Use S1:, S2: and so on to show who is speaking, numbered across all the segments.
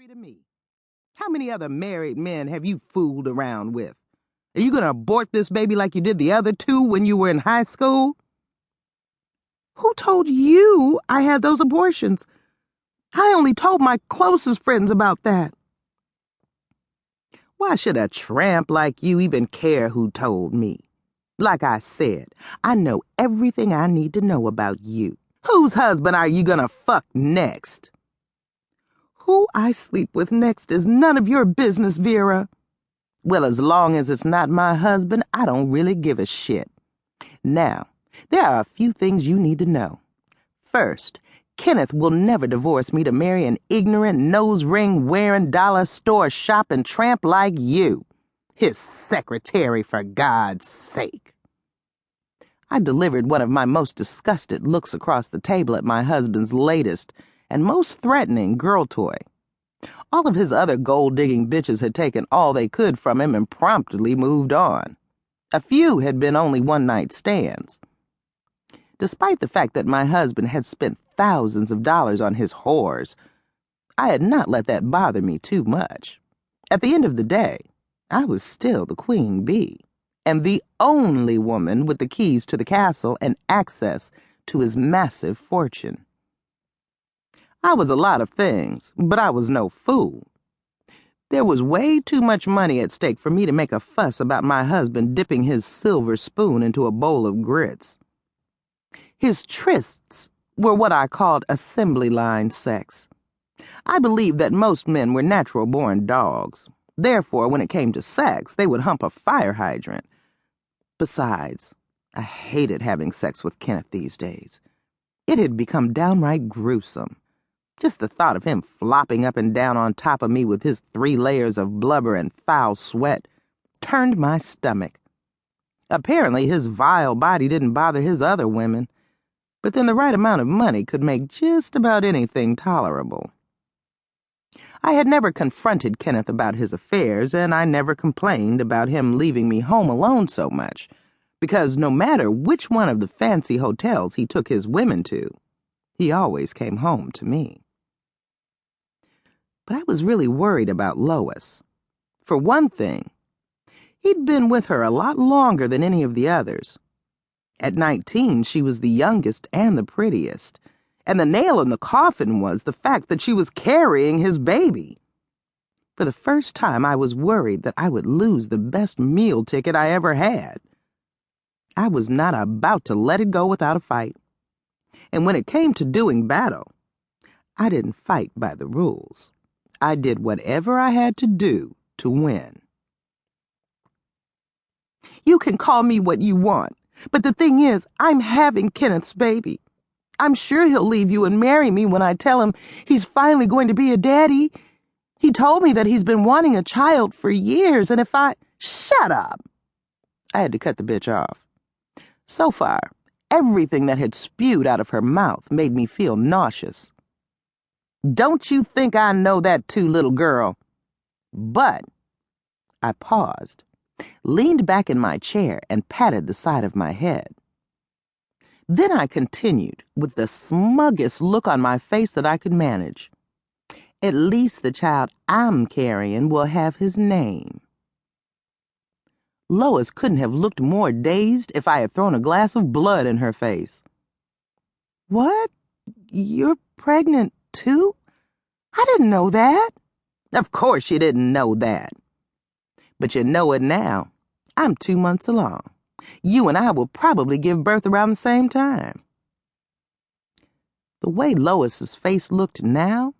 S1: mystery to me. How many other married men have you fooled around with? Are you going to abort this baby like you did the other two when you were in high school? Who told you I had those abortions? I only told my closest friends about that. Why should a tramp like you even care who told me? Like I said, I know everything I need to know about you. Whose husband are you gonna fuck next? Who I sleep with next is none of your business, Vera. Well, as long as it's not my husband, I don't really give a shit. Now, there are a few things you need to know. First, Kenneth will never divorce me to marry an ignorant, nose-ring-wearing, dollar-store-shopping tramp like you. His secretary, for God's sake. I delivered one of my most disgusted looks across the table at my husband's latest and most threatening girl toy. All of his other gold-digging bitches had taken all they could from him and promptly moved on. A few had been only one-night stands. Despite the fact that my husband had spent thousands of dollars on his whores, I had not let that bother me too much. At the end of the day, I was still the queen bee, and the only woman with the keys to the castle and access to his massive fortune. I was a lot of things, but I was no fool. There was way too much money at stake for me to make a fuss about my husband dipping his silver spoon into a bowl of grits. His trysts were what I called assembly line sex. I believed that most men were natural-born dogs. Therefore, when it came to sex, they would hump a fire hydrant. Besides, I hated having sex with Kenneth these days. It had become downright gruesome. Just the thought of him flopping up and down on top of me with his 3 layers of blubber and foul sweat turned my stomach. Apparently, his vile body didn't bother his other women, but then the right amount of money could make just about anything tolerable. I had never confronted Kenneth about his affairs, and I never complained about him leaving me home alone so much, because no matter which one of the fancy hotels he took his women to, he always came home to me. But I was really worried about Lois. For one thing, he'd been with her a lot longer than any of the others. At 19, she was the youngest and the prettiest, and the nail in the coffin was the fact that she was carrying his baby. For the first time, I was worried that I would lose the best meal ticket I ever had. I was not about to let it go without a fight. And when it came to doing battle, I didn't fight by the rules. I did whatever I had to do to win. You can call me what you want, but the thing is, I'm having Kenneth's baby. I'm sure he'll leave you and marry me when I tell him he's finally going to be a daddy. He told me that he's been wanting a child for years, and if I... Shut up! I had to cut the bitch off. So far, everything that had spewed out of her mouth made me feel nauseous. Don't you think I know that too, little girl? But I paused, leaned back in my chair, and patted the side of my head. Then I continued, with the smuggest look on my face that I could manage. At least the child I'm carrying will have his name. Lois couldn't have looked more dazed if I had thrown a glass of blood in her face. What? You're pregnant, too? I didn't know that. Of course you didn't know that. But you know it now. I'm 2 months along. You and I will probably give birth around the same time. The way Lois's face looked now,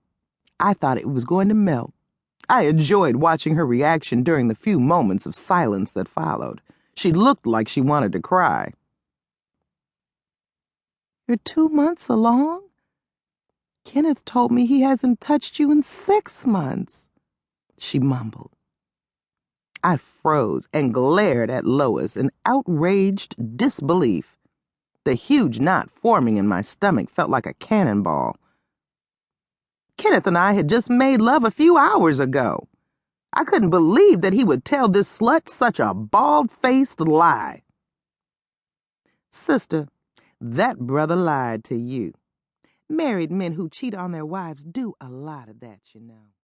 S1: I thought it was going to melt. I enjoyed watching her reaction during the few moments of silence that followed. She looked like she wanted to cry. You're 2 months along? Kenneth told me he hasn't touched you in 6 months, she mumbled. I froze and glared at Lois in outraged disbelief. The huge knot forming in my stomach felt like a cannonball. Kenneth and I had just made love a few hours ago. I couldn't believe that he would tell this slut such a bald-faced lie. Sister, that brother lied to you. Married men who cheat on their wives do a lot of that, you know.